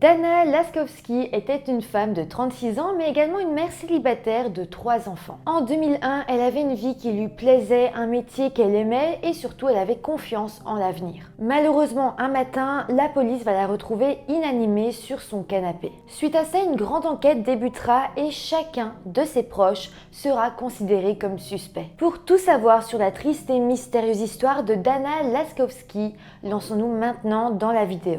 Dana Laskowski était une femme de 36 ans, mais également une mère célibataire de 3 enfants. En 2001, elle avait une vie qui lui plaisait, un métier qu'elle aimait et surtout elle avait confiance en l'avenir. Malheureusement, un matin, la police va la retrouver inanimée sur son canapé. Suite à ça, une grande enquête débutera et chacun de ses proches sera considéré comme suspect. Pour tout savoir sur la triste et mystérieuse histoire de Dana Laskowski, lançons-nous maintenant dans la vidéo.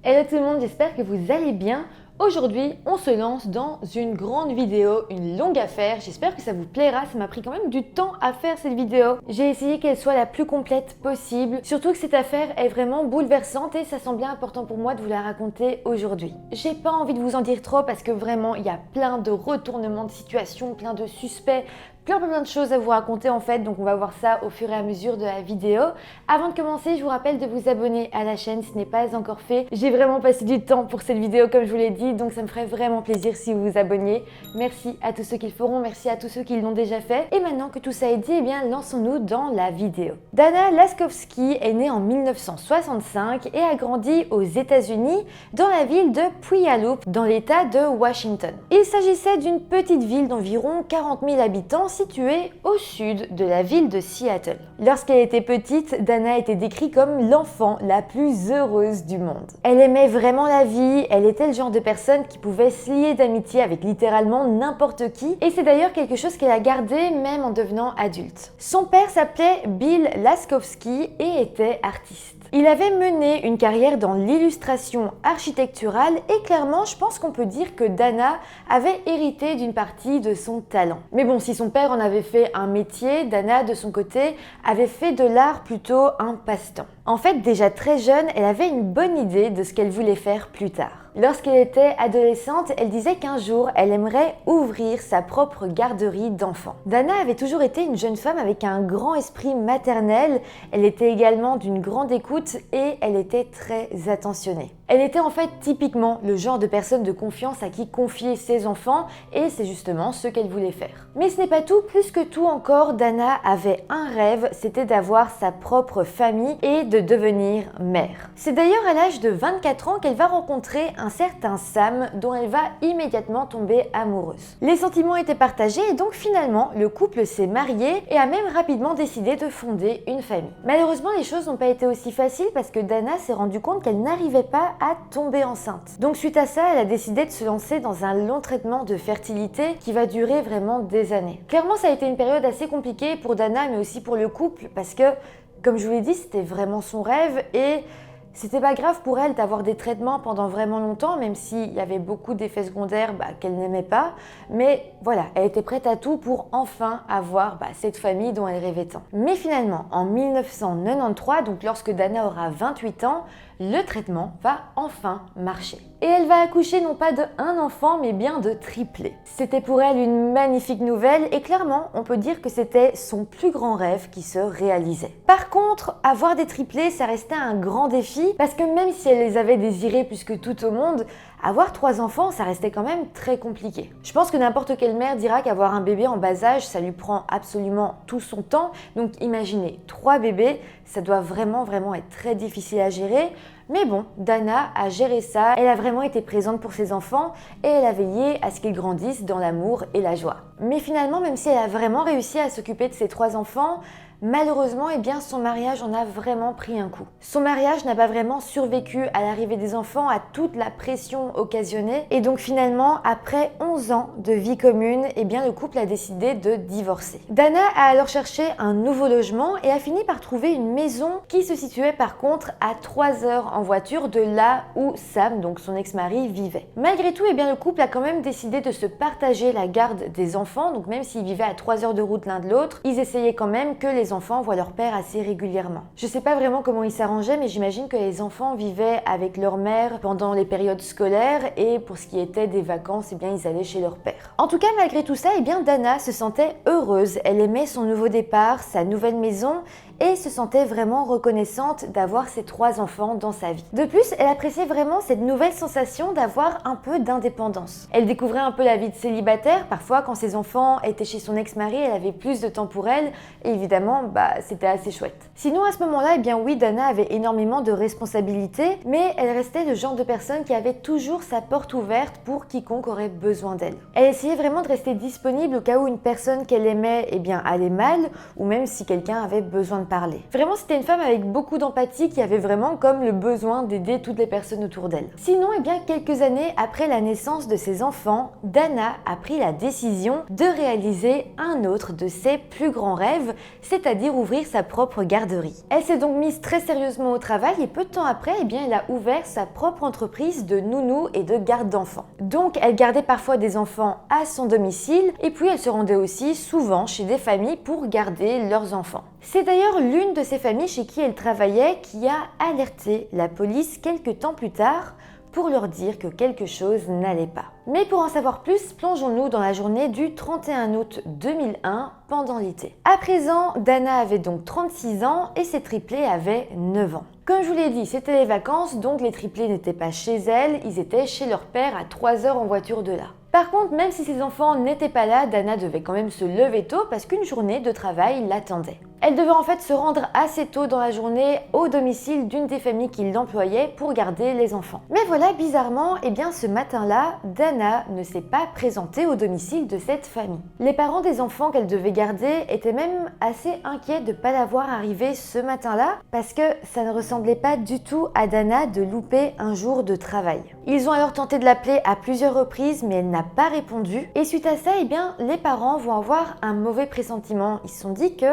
Hello tout le monde, j'espère que vous allez bien. Aujourd'hui, on se lance dans une grande vidéo, une longue affaire. J'espère que ça vous plaira, ça m'a pris quand même du temps à faire cette vidéo. J'ai essayé qu'elle soit la plus complète possible, surtout que cette affaire est vraiment bouleversante et ça semblait important pour moi de vous la raconter aujourd'hui. J'ai pas envie de vous en dire trop parce que vraiment, il y a plein de retournements de situation, plein de suspects, plein de choses à vous raconter en fait, donc on va voir ça au fur et à mesure de la vidéo. Avant de commencer, je vous rappelle de vous abonner à la chaîne si ce n'est pas encore fait. J'ai vraiment passé du temps pour cette vidéo comme je vous l'ai dit, donc ça me ferait vraiment plaisir si vous vous abonniez. Merci à tous ceux qui le feront, merci à tous ceux qui l'ont déjà fait. Et maintenant que tout ça est dit, eh bien lançons-nous dans la vidéo. Dana Laskowski est née en 1965 et a grandi aux États-Unis dans la ville de Puyallup, dans l'état de Washington. Il s'agissait d'une petite ville d'environ 40 000 habitants située au sud de la ville de Seattle. Lorsqu'elle était petite, Dana était décrite comme l'enfant la plus heureuse du monde. Elle aimait vraiment la vie, elle était le genre de personne qui pouvait se lier d'amitié avec littéralement n'importe qui, et c'est d'ailleurs quelque chose qu'elle a gardé même en devenant adulte. Son père s'appelait Bill Laskowski et était artiste. Il avait mené une carrière dans l'illustration architecturale et clairement, je pense qu'on peut dire que Dana avait hérité d'une partie de son talent. Mais bon, si son père en avait fait un métier, Dana, de son côté, avait fait de l'art plutôt un passe-temps. En fait, déjà très jeune, elle avait une bonne idée de ce qu'elle voulait faire plus tard. Lorsqu'elle était adolescente, elle disait qu'un jour, elle aimerait ouvrir sa propre garderie d'enfants. Dana avait toujours été une jeune femme avec un grand esprit maternel, elle était également d'une grande écoute et elle était très attentionnée. Elle était en fait typiquement le genre de personne de confiance à qui confier ses enfants et c'est justement ce qu'elle voulait faire. Mais ce n'est pas tout, plus que tout encore, Dana avait un rêve, c'était d'avoir sa propre famille et de devenir mère. C'est d'ailleurs à l'âge de 24 ans qu'elle va rencontrer un certain Sam dont elle va immédiatement tomber amoureuse. Les sentiments étaient partagés et donc finalement le couple s'est marié et a même rapidement décidé de fonder une famille. Malheureusement les choses n'ont pas été aussi faciles parce que Dana s'est rendue compte qu'elle n'arrivait pas à tomber enceinte. Donc suite à ça, elle a décidé de se lancer dans un long traitement de fertilité qui va durer vraiment des années. Clairement ça a été une période assez compliquée pour Dana mais aussi pour le couple parce que comme je vous l'ai dit, c'était vraiment son rêve et c'était pas grave pour elle d'avoir des traitements pendant vraiment longtemps, même s'il y avait beaucoup d'effets secondaires qu'elle n'aimait pas. Mais voilà, elle était prête à tout pour enfin avoir cette famille dont elle rêvait tant. Mais finalement, en 1993, donc lorsque Dana aura 28 ans, le traitement va enfin marcher. Et elle va accoucher non pas de un enfant, mais bien de triplés. C'était pour elle une magnifique nouvelle et clairement, on peut dire que c'était son plus grand rêve qui se réalisait. Par contre, avoir des triplés, ça restait un grand défi parce que même si elle les avait désirés plus que tout au monde, avoir 3 enfants, ça restait quand même très compliqué. Je pense que n'importe quelle mère dira qu'avoir un bébé en bas âge, ça lui prend absolument tout son temps. Donc imaginez, 3 bébés, ça doit vraiment être très difficile à gérer. Mais bon, Dana a géré ça, elle a vraiment été présente pour ses enfants et elle a veillé à ce qu'ils grandissent dans l'amour et la joie. Mais finalement, même si elle a vraiment réussi à s'occuper de ses 3 enfants, malheureusement, son mariage en a vraiment pris un coup. Son mariage n'a pas vraiment survécu à l'arrivée des enfants, à toute la pression occasionnée. Et donc finalement, après 11 ans de vie commune, le couple a décidé de divorcer. Dana a alors cherché un nouveau logement et a fini par trouver une maison qui se situait par contre à 3 heures en voiture de là où Sam, donc son ex-mari, vivait. Malgré tout, le couple a quand même décidé de se partager la garde des enfants. Donc même s'ils vivaient à 3 heures de route l'un de l'autre, ils essayaient quand même que les les enfants voient leur père assez régulièrement. Je sais pas vraiment comment ils s'arrangeaient, mais j'imagine que les enfants vivaient avec leur mère pendant les périodes scolaires et pour ce qui était des vacances, eh bien ils allaient chez leur père. En tout cas, malgré tout ça, eh bien Dana se sentait heureuse. Elle aimait son nouveau départ, sa nouvelle maison et se sentait vraiment reconnaissante d'avoir ses 3 enfants dans sa vie. De plus, elle appréciait vraiment cette nouvelle sensation d'avoir un peu d'indépendance. Elle découvrait un peu la vie de célibataire. Parfois, quand ses enfants étaient chez son ex-mari, elle avait plus de temps pour elle et évidemment, c'était assez chouette. Sinon, à ce moment-là, eh bien oui, Dana avait énormément de responsabilités, mais elle restait le genre de personne qui avait toujours sa porte ouverte pour quiconque aurait besoin d'elle. Elle essayait vraiment de rester disponible au cas où une personne qu'elle aimait, eh bien, allait mal ou même si quelqu'un avait besoin de parler. Vraiment, c'était une femme avec beaucoup d'empathie qui avait vraiment comme le besoin d'aider toutes les personnes autour d'elle. Sinon, eh bien, quelques années après la naissance de ses enfants, Dana a pris la décision de réaliser un autre de ses plus grands rêves, c'est-à-dire ouvrir sa propre garderie. Elle s'est donc mise très sérieusement au travail et peu de temps après, eh bien, elle a ouvert sa propre entreprise de nounou et de garde d'enfants. Donc, elle gardait parfois des enfants à son domicile et puis elle se rendait aussi souvent chez des familles pour garder leurs enfants. C'est d'ailleurs l'une de ces familles chez qui elle travaillait qui a alerté la police quelques temps plus tard pour leur dire que quelque chose n'allait pas. Mais pour en savoir plus, plongeons-nous dans la journée du 31 août 2001 pendant l'été. À présent, Dana avait donc 36 ans et ses triplés avaient 9 ans. Comme je vous l'ai dit, c'était les vacances, donc les triplés n'étaient pas chez elle, ils étaient chez leur père à 3 heures en voiture de là. Par contre, même si ses enfants n'étaient pas là, Dana devait quand même se lever tôt parce qu'une journée de travail l'attendait. Elle devait en fait se rendre assez tôt dans la journée au domicile d'une des familles qui l'employait pour garder les enfants. Mais voilà, bizarrement, eh bien ce matin-là, Dana ne s'est pas présentée au domicile de cette famille. Les parents des enfants qu'elle devait garder étaient même assez inquiets de ne pas la voir arriver ce matin-là parce que ça ne ressemblait pas du tout à Dana de louper un jour de travail. Ils ont alors tenté de l'appeler à plusieurs reprises, mais elle n'a pas répondu. Et suite à ça, eh bien, les parents vont avoir un mauvais pressentiment. Ils se sont dit que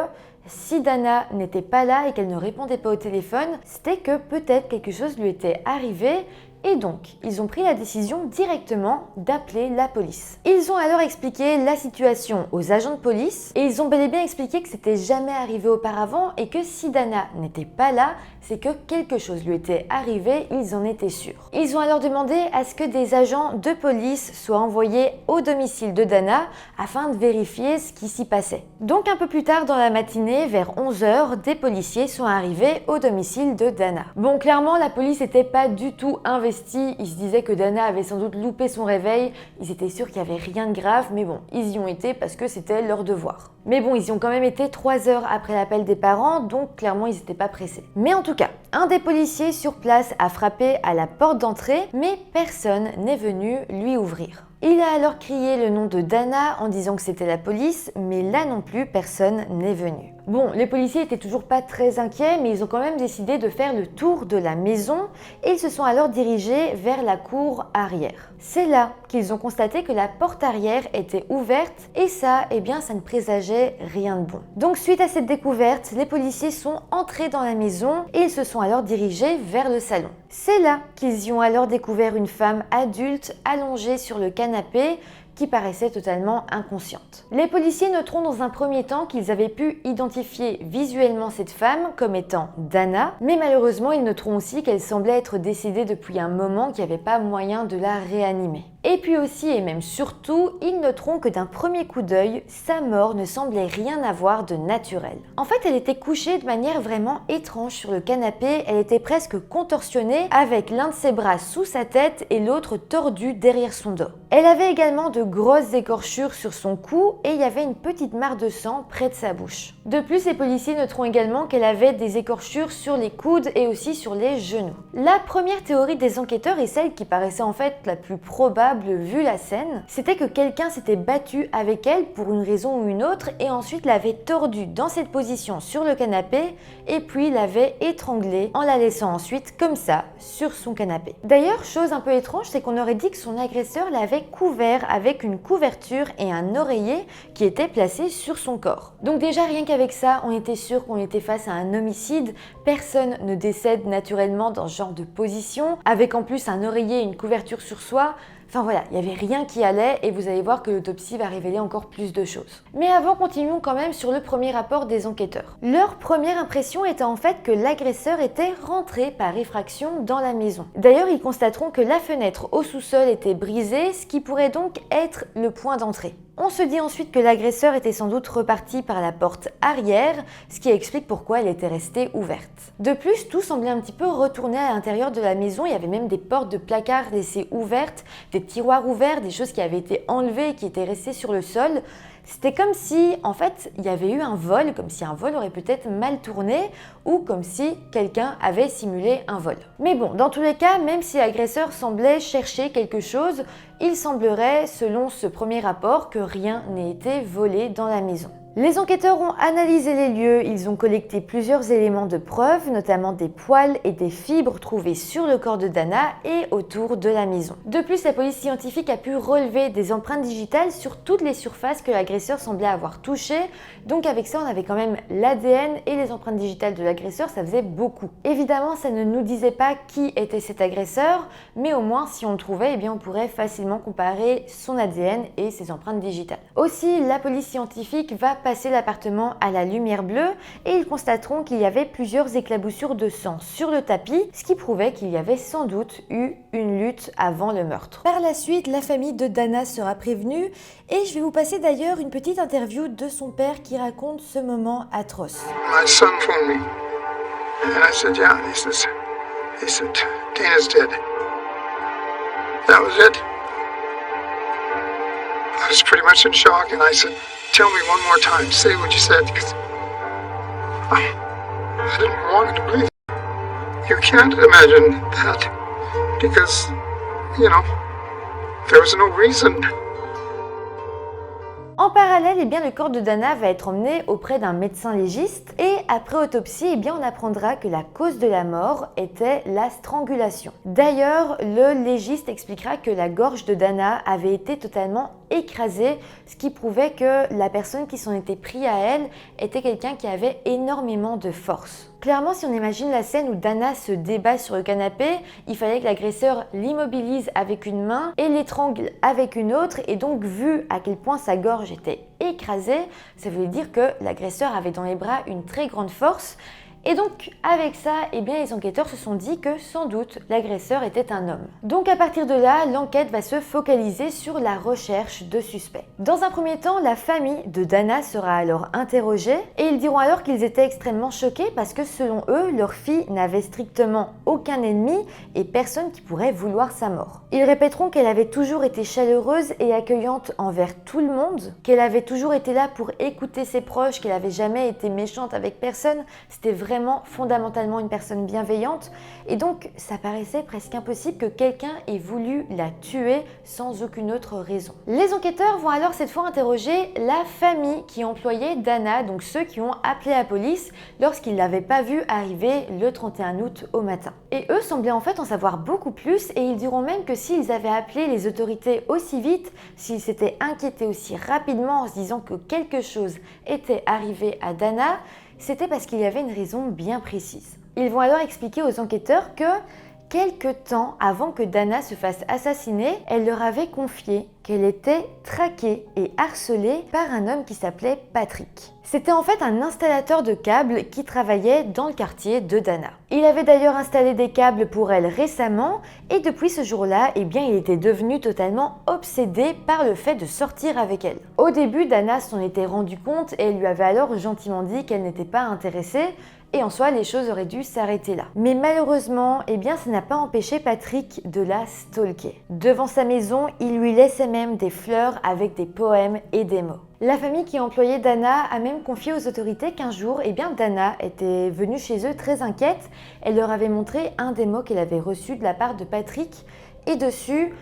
si Dana n'était pas là et qu'elle ne répondait pas au téléphone, c'était que peut-être quelque chose lui était arrivé. Et donc, ils ont pris la décision directement d'appeler la police. Ils ont alors expliqué la situation aux agents de police et ils ont bel et bien expliqué que c'était jamais arrivé auparavant et que si Dana n'était pas là, c'est que quelque chose lui était arrivé, ils en étaient sûrs. Ils ont alors demandé à ce que des agents de police soient envoyés au domicile de Dana afin de vérifier ce qui s'y passait. Donc un peu plus tard dans la matinée, vers 11 h, des policiers sont arrivés au domicile de Dana. Bon, clairement, la police n'était pas du tout investie. Ils se disaient que Dana avait sans doute loupé son réveil. Ils étaient sûrs qu'il n'y avait rien de grave, mais bon, ils y ont été parce que c'était leur devoir. Mais bon, ils y ont quand même été 3 heures après l'appel des parents, donc clairement, ils n'étaient pas pressés. Mais en tout cas, un des policiers sur place a frappé à la porte d'entrée, mais personne n'est venu lui ouvrir. Il a alors crié le nom de Dana en disant que c'était la police, mais là non plus, personne n'est venu. Bon, les policiers étaient toujours pas très inquiets, mais ils ont quand même décidé de faire le tour de la maison et ils se sont alors dirigés vers la cour arrière. C'est là qu'ils ont constaté que la porte arrière était ouverte et ça, eh bien, ça ne présageait rien de bon. Donc suite à cette découverte, les policiers sont entrés dans la maison et ils se sont alors dirigés vers le salon. C'est là qu'ils y ont alors découvert une femme adulte allongée sur le canapé qui paraissait totalement inconsciente. Les policiers noteront dans un premier temps qu'ils avaient pu identifier visuellement cette femme comme étant Dana, mais malheureusement ils noteront aussi qu'elle semblait être décédée depuis un moment, qu'il n'y avait pas moyen de la réanimer. Et puis aussi, et même surtout, ils noteront que d'un premier coup d'œil, sa mort ne semblait rien avoir de naturel. En fait, elle était couchée de manière vraiment étrange sur le canapé, elle était presque contorsionnée avec l'un de ses bras sous sa tête et l'autre tordu derrière son dos. Elle avait également de grosses écorchures sur son cou et il y avait une petite mare de sang près de sa bouche. De plus, les policiers noteront également qu'elle avait des écorchures sur les coudes et aussi sur les genoux. La première théorie des enquêteurs et celle qui paraissait en fait la plus probable vu la scène, c'était que quelqu'un s'était battu avec elle pour une raison ou une autre et ensuite l'avait tordue dans cette position sur le canapé et puis l'avait étranglée en la laissant ensuite comme ça sur son canapé. D'ailleurs, chose un peu étrange, c'est qu'on aurait dit que son agresseur l'avait couvert avec une couverture et un oreiller qui étaient placés sur son corps. Donc déjà rien qu'avec ça, on était sûr qu'on était face à un homicide. Personne ne décède naturellement dans ce genre de position, avec en plus un oreiller et une couverture sur soi. Enfin voilà, il n'y avait rien qui allait et vous allez voir que l'autopsie va révéler encore plus de choses. Mais avant, continuons quand même sur le premier rapport des enquêteurs. Leur première impression était en fait que l'agresseur était rentré par effraction dans la maison. D'ailleurs, ils constateront que la fenêtre au sous-sol était brisée, ce qui pourrait donc être le point d'entrée. On se dit ensuite que l'agresseur était sans doute reparti par la porte arrière, ce qui explique pourquoi elle était restée ouverte. De plus, tout semblait un petit peu retourné à l'intérieur de la maison, il y avait même des portes de placards laissées ouvertes, des tiroirs ouverts, des choses qui avaient été enlevées et qui étaient restées sur le sol. C'était comme si, en fait, il y avait eu un vol, comme si un vol aurait peut-être mal tourné ou comme si quelqu'un avait simulé un vol. Mais bon, dans tous les cas, même si l'agresseur semblait chercher quelque chose, il semblerait, selon ce premier rapport, que rien n'ait été volé dans la maison. Les enquêteurs ont analysé les lieux, ils ont collecté plusieurs éléments de preuve, notamment des poils et des fibres trouvés sur le corps de Dana et autour de la maison. De plus, la police scientifique a pu relever des empreintes digitales sur toutes les surfaces que l'agresseur semblait avoir touchées, donc avec ça on avait quand même l'ADN et les empreintes digitales de l'agresseur, ça faisait beaucoup. Évidemment, ça ne nous disait pas qui était cet agresseur, mais au moins si on le trouvait, eh bien, on pourrait facilement comparer son ADN et ses empreintes digitales. Aussi, la police scientifique va passer l'appartement à la lumière bleue et ils constateront qu'il y avait plusieurs éclaboussures de sang sur le tapis, ce qui prouvait qu'il y avait sans doute eu une lutte avant le meurtre. Par la suite, la famille de Dana sera prévenue et je vais vous passer d'ailleurs une petite interview de son père qui raconte ce moment atroce. My son phoned me and I said, yeah, he said, Dana's dead. That was it. I was pretty much in shock and I said, tell me one more time, say what you said, because I didn't want to believe it. You can't imagine that, because, there was no reason. En parallèle, eh bien, le corps de Dana va être emmené auprès d'un médecin légiste et après autopsie, eh bien, on apprendra que la cause de la mort était la strangulation. D'ailleurs, le légiste expliquera que la gorge de Dana avait été totalement écrasée, ce qui prouvait que la personne qui s'en était pris à elle était quelqu'un qui avait énormément de force. Clairement, si on imagine la scène où Dana se débat sur le canapé, il fallait que l'agresseur l'immobilise avec une main et l'étrangle avec une autre, et donc vu à quel point sa gorge était écrasée, ça voulait dire que l'agresseur avait dans les bras une très grande force. Et donc, avec ça, eh bien, les enquêteurs se sont dit que sans doute l'agresseur était un homme. Donc, à partir de là, l'enquête va se focaliser sur la recherche de suspects. Dans un premier temps, la famille de Dana sera alors interrogée et ils diront alors qu'ils étaient extrêmement choqués parce que selon eux, leur fille n'avait strictement aucun ennemi et personne qui pourrait vouloir sa mort. Ils répéteront qu'elle avait toujours été chaleureuse et accueillante envers tout le monde, qu'elle avait toujours été là pour écouter ses proches, qu'elle n'avait jamais été méchante avec personne. C'était vraiment fondamentalement une personne bienveillante et donc ça paraissait presque impossible que quelqu'un ait voulu la tuer sans aucune autre raison. Les enquêteurs vont alors cette fois interroger la famille qui employait Dana, donc ceux qui ont appelé la police lorsqu'ils ne l'avaient pas vue arriver le 31 août au matin. Et eux semblaient en fait en savoir beaucoup plus et ils diront même que s'ils avaient appelé les autorités aussi vite, s'ils s'étaient inquiétés aussi rapidement en se disant que quelque chose était arrivé à Dana, c'était parce qu'il y avait une raison bien précise. Ils vont alors expliquer aux enquêteurs que quelque temps avant que Dana se fasse assassiner, elle leur avait confié qu'elle était traquée et harcelée par un homme qui s'appelait Patrick. C'était en fait un installateur de câbles qui travaillait dans le quartier de Dana. Il avait d'ailleurs installé des câbles pour elle récemment et depuis ce jour-là, eh bien, il était devenu totalement obsédé par le fait de sortir avec elle. Au début, Dana s'en était rendu compte et elle lui avait alors gentiment dit qu'elle n'était pas intéressée. Et en soi, les choses auraient dû s'arrêter là. Mais malheureusement, eh bien, ça n'a pas empêché Patrick de la stalker. Devant sa maison, il lui laissait même des fleurs avec des poèmes et des mots. La famille qui employait Dana a même confié aux autorités qu'un jour, eh bien, Dana était venue chez eux très inquiète. Elle leur avait montré un des mots qu'elle avait reçu de la part de Patrick. Et dessus,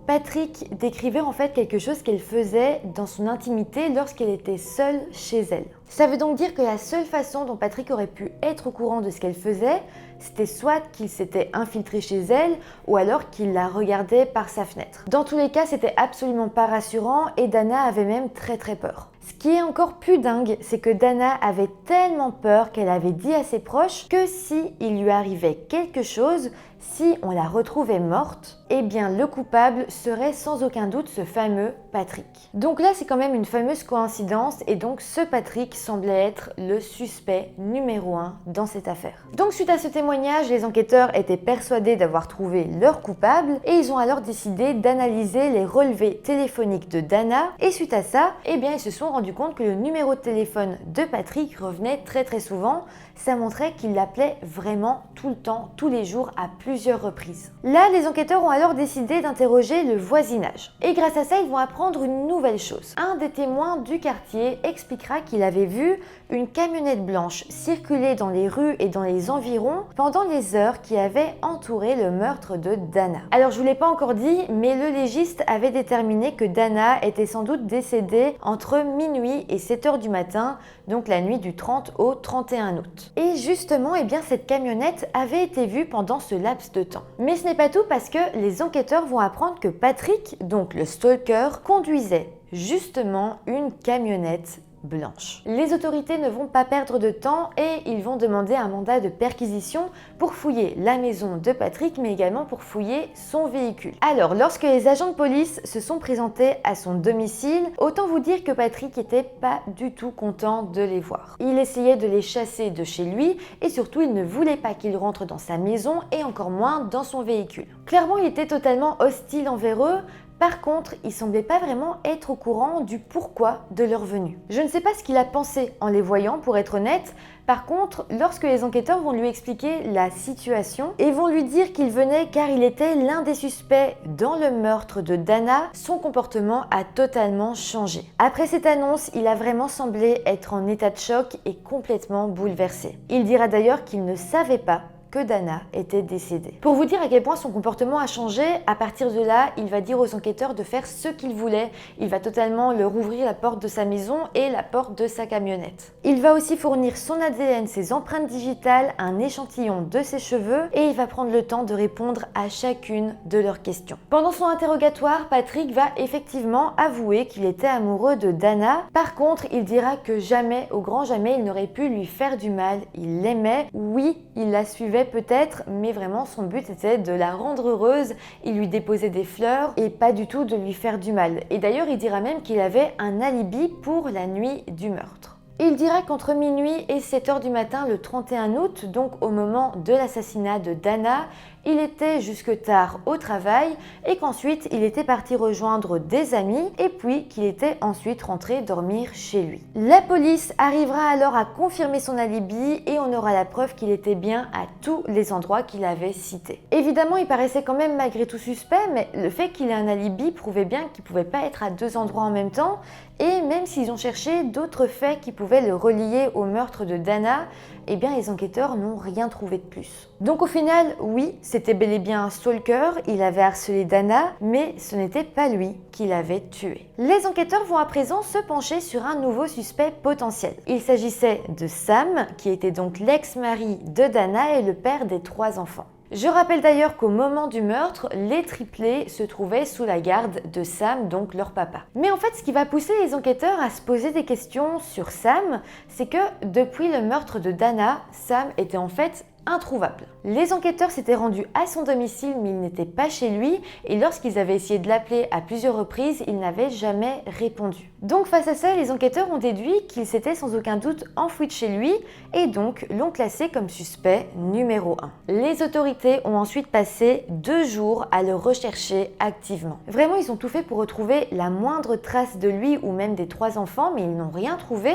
Patrick décrivait en fait quelque chose qu'elle faisait dans son intimité lorsqu'elle était seule chez elle. Ça veut donc dire que la seule façon dont Patrick aurait pu être au courant de ce qu'elle faisait, c'était soit qu'il s'était infiltré chez elle ou alors qu'il la regardait par sa fenêtre. Dans tous les cas, c'était absolument pas rassurant et Dana avait même très peur. Ce qui est encore plus dingue, c'est que Dana avait tellement peur qu'elle avait dit à ses proches que si il lui arrivait quelque chose, si on la retrouvait morte, eh bien le coupable serait sans aucun doute ce fameux Patrick. Donc là, c'est quand même une fameuse coïncidence et donc ce Patrick semblait être le suspect numéro 1 dans cette affaire. Donc suite à ce témoignage, les enquêteurs étaient persuadés d'avoir trouvé leur coupable et ils ont alors décidé d'analyser les relevés téléphoniques de Dana et suite à ça, eh bien ils se sont rendus compte que le numéro de téléphone de Patrick revenait très souvent. Ça montrait qu'il l'appelait vraiment tout le temps, tous les jours, à plusieurs reprises. Là, les enquêteurs ont alors décidé d'interroger le voisinage. Et grâce à ça, ils vont apprendre une nouvelle chose. Un des témoins du quartier expliquera qu'il avait vu une camionnette blanche circuler dans les rues et dans les environs pendant les heures qui avaient entouré le meurtre de Dana. Alors, je vous l'ai pas encore dit, mais le légiste avait déterminé que Dana était sans doute décédée entre minuit et 7 h du matin, donc la nuit du 30 au 31 août. Et justement, eh bien, cette camionnette avait été vue pendant ce laps de temps. Mais ce n'est pas tout parce que les enquêteurs vont apprendre que Patrick, donc le stalker, conduisait justement une camionnette blanche. Les autorités ne vont pas perdre de temps et ils vont demander un mandat de perquisition pour fouiller la maison de Patrick mais également pour fouiller son véhicule. Alors lorsque les agents de police se sont présentés à son domicile, autant vous dire que Patrick était pas du tout content de les voir. Il essayait de les chasser de chez lui et surtout il ne voulait pas qu'ils rentrent dans sa maison et encore moins dans son véhicule. Clairement il était totalement hostile envers eux. Par contre, il semblait pas vraiment être au courant du pourquoi de leur venue. Je ne sais pas ce qu'il a pensé en les voyant, pour être honnête. Par contre, lorsque les enquêteurs vont lui expliquer la situation et vont lui dire qu'il venait car il était l'un des suspects dans le meurtre de Dana, son comportement a totalement changé. Après cette annonce, il a vraiment semblé être en état de choc et complètement bouleversé. Il dira d'ailleurs qu'il ne savait pas que Dana était décédée. Pour vous dire à quel point son comportement a changé, à partir de là, il va dire aux enquêteurs de faire ce qu'il voulait. Il va totalement leur ouvrir la porte de sa maison et la porte de sa camionnette. Il va aussi fournir son ADN, ses empreintes digitales, un échantillon de ses cheveux et il va prendre le temps de répondre à chacune de leurs questions. Pendant son interrogatoire, Patrick va effectivement avouer qu'il était amoureux de Dana. Par contre, il dira que jamais, au grand jamais, il n'aurait pu lui faire du mal. Il l'aimait, oui, il la suivait peut-être, mais vraiment son but était de la rendre heureuse. Il lui déposait des fleurs et pas du tout de lui faire du mal. Et d'ailleurs, il dira même qu'il avait un alibi pour la nuit du meurtre. Il dira qu'entre minuit et 7 h du matin le 31 août, donc au moment de l'assassinat de Dana, il était jusque tard au travail et qu'ensuite il était parti rejoindre des amis et puis qu'il était ensuite rentré dormir chez lui. La police arrivera alors à confirmer son alibi et on aura la preuve qu'il était bien à tous les endroits qu'il avait cités. Évidemment, il paraissait quand même malgré tout suspect, mais le fait qu'il ait un alibi prouvait bien qu'il ne pouvait pas être à deux endroits en même temps et même s'ils ont cherché d'autres faits qui pouvaient le relier au meurtre de Dana, eh bien les enquêteurs n'ont rien trouvé de plus. Donc au final, oui, c'était bel et bien un stalker, il avait harcelé Dana, mais ce n'était pas lui qui l'avait tué. Les enquêteurs vont à présent se pencher sur un nouveau suspect potentiel. Il s'agissait de Sam, qui était donc l'ex-mari de Dana et le père des 3 enfants. Je rappelle d'ailleurs qu'au moment du meurtre, les triplés se trouvaient sous la garde de Sam, donc leur papa. Mais en fait, ce qui va pousser les enquêteurs à se poser des questions sur Sam, c'est que depuis le meurtre de Dana, Sam était en fait introuvable. Les enquêteurs s'étaient rendus à son domicile mais il n'était pas chez lui et lorsqu'ils avaient essayé de l'appeler à plusieurs reprises, il n'avait jamais répondu. Donc face à ça, les enquêteurs ont déduit qu'il s'était sans aucun doute enfoui de chez lui et donc l'ont classé comme suspect numéro 1. Les autorités ont ensuite passé 2 jours à le rechercher activement. Vraiment, ils ont tout fait pour retrouver la moindre trace de lui ou même des 3 enfants mais ils n'ont rien trouvé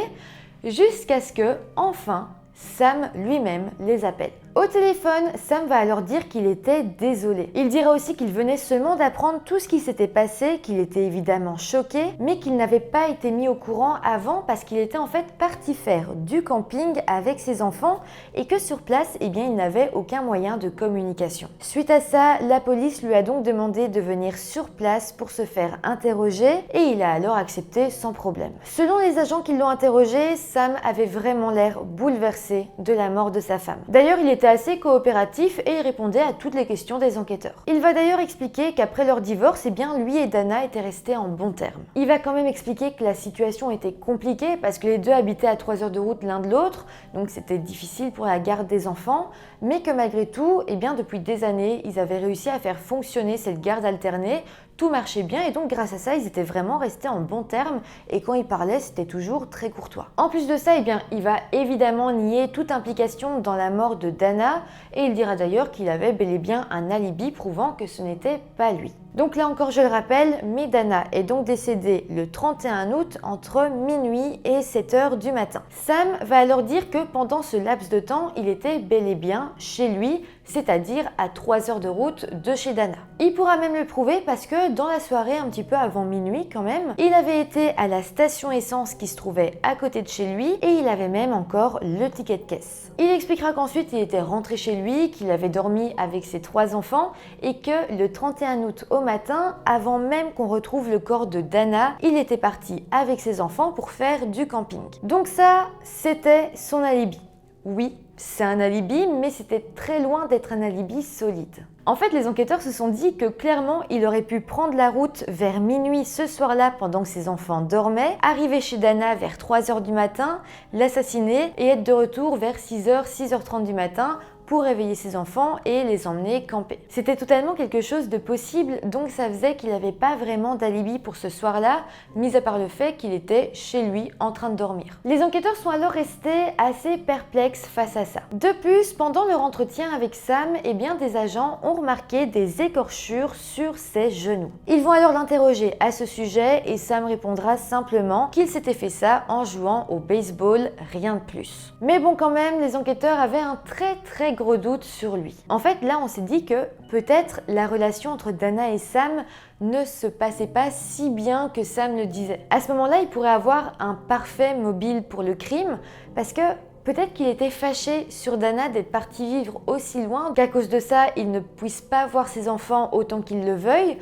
jusqu'à ce que, enfin, Sam lui-même les appelle. Au téléphone, Sam va alors dire qu'il était désolé. Il dira aussi qu'il venait seulement d'apprendre tout ce qui s'était passé, qu'il était évidemment choqué, mais qu'il n'avait pas été mis au courant avant parce qu'il était en fait parti faire du camping avec ses enfants et que sur place, eh bien, il n'avait aucun moyen de communication. Suite à ça, la police lui a donc demandé de venir sur place pour se faire interroger et il a alors accepté sans problème. Selon les agents qui l'ont interrogé, Sam avait vraiment l'air bouleversé de la mort de sa femme. D'ailleurs, il était était assez coopératif et il répondait à toutes les questions des enquêteurs. Il va d'ailleurs expliquer qu'après leur divorce, lui et Dana étaient restés en bons termes. Il va quand même expliquer que la situation était compliquée parce que les deux habitaient à 3 heures de route l'un de l'autre, donc c'était difficile pour la garde des enfants, mais que malgré tout, depuis des années, ils avaient réussi à faire fonctionner cette garde alternée. Tout marchait bien et donc grâce à ça, ils étaient vraiment restés en bons termes et quand ils parlaient, c'était toujours très courtois. En plus de ça, il va évidemment nier toute implication dans la mort de Dana et il dira d'ailleurs qu'il avait bel et bien un alibi prouvant que ce n'était pas lui. Donc là encore, je le rappelle, Dana est donc décédée le 31 août entre minuit et 7 heures du matin. Sam va alors dire que pendant ce laps de temps, il était bel et bien chez lui, c'est-à-dire à 3 heures de route de chez Dana. Il pourra même le prouver parce que dans la soirée, un petit peu avant minuit quand même, il avait été à la station essence qui se trouvait à côté de chez lui et il avait même encore le ticket de caisse. Il expliquera qu'ensuite il était rentré chez lui, qu'il avait dormi avec ses 3 enfants et que le 31 août au matin, avant même qu'on retrouve le corps de Dana, il était parti avec ses enfants pour faire du camping. Donc ça, c'était son alibi. Oui, c'est un alibi, mais c'était très loin d'être un alibi solide. En fait, les enquêteurs se sont dit que clairement, il aurait pu prendre la route vers minuit ce soir-là pendant que ses enfants dormaient, arriver chez Dana vers 3 heures du matin, l'assassiner et être de retour vers 6h, 6h30 du matin pour réveiller ses enfants et les emmener camper. C'était totalement quelque chose de possible, donc ça faisait qu'il n'avait pas vraiment d'alibi pour ce soir-là, mis à part le fait qu'il était chez lui en train de dormir. Les enquêteurs sont alors restés assez perplexes face à ça. De plus, pendant leur entretien avec Sam, des agents ont remarqué des écorchures sur ses genoux. Ils vont alors l'interroger à ce sujet et Sam répondra simplement qu'il s'était fait ça en jouant au baseball, rien de plus. Mais bon, quand même, les enquêteurs avaient un très gros doute sur lui. En fait, là, on s'est dit que peut-être la relation entre Dana et Sam ne se passait pas si bien que Sam le disait. À ce moment-là, il pourrait avoir un parfait mobile pour le crime parce que peut-être qu'il était fâché sur Dana d'être parti vivre aussi loin, qu'à cause de ça, il ne puisse pas voir ses enfants autant qu'il le veuille,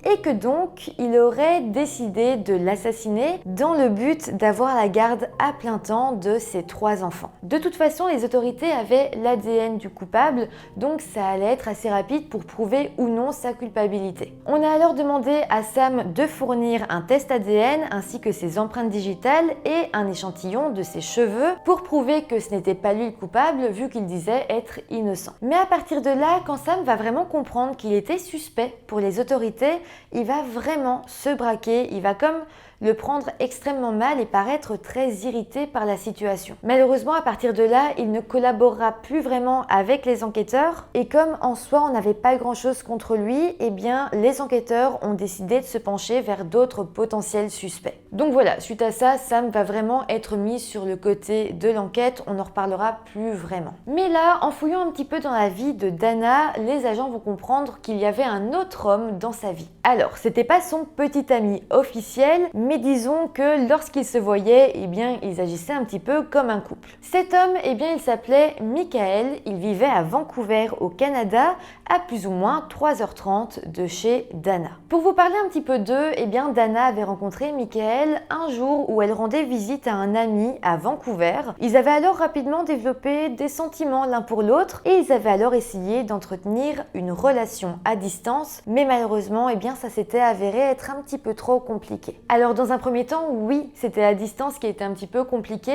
et que donc il aurait décidé de l'assassiner dans le but d'avoir la garde à plein temps de ses 3 enfants. De toute façon, les autorités avaient l'ADN du coupable, donc ça allait être assez rapide pour prouver ou non sa culpabilité. On a alors demandé à Sam de fournir un test ADN ainsi que ses empreintes digitales et un échantillon de ses cheveux pour prouver que ce n'était pas lui le coupable vu qu'il disait être innocent. Mais à partir de là, quand Sam va vraiment comprendre qu'il était suspect pour les autorités, il va vraiment se braquer, il va comme le prendre extrêmement mal et paraître très irrité par la situation. Malheureusement, à partir de là, il ne collaborera plus vraiment avec les enquêteurs et comme en soi on n'avait pas grand chose contre lui, les enquêteurs ont décidé de se pencher vers d'autres potentiels suspects. Donc voilà, suite à ça, Sam va vraiment être mis sur le côté de l'enquête, on n'en reparlera plus vraiment. Mais là, en fouillant un petit peu dans la vie de Dana, les agents vont comprendre qu'il y avait un autre homme dans sa vie. Alors, c'était pas son petit ami officiel, mais disons que lorsqu'ils se voyaient, ils agissaient un petit peu comme un couple. Cet homme, il s'appelait Michael, il vivait à Vancouver au Canada, à plus ou moins 3h30 de chez Dana. Pour vous parler un petit peu d'eux, Dana avait rencontré Michael un jour où elle rendait visite à un ami à Vancouver. Ils avaient alors rapidement développé des sentiments l'un pour l'autre et ils avaient alors essayé d'entretenir une relation à distance, mais malheureusement, ça s'était avéré être un petit peu trop compliqué. Alors dans un premier temps, oui, c'était à distance qui était un petit peu compliqué,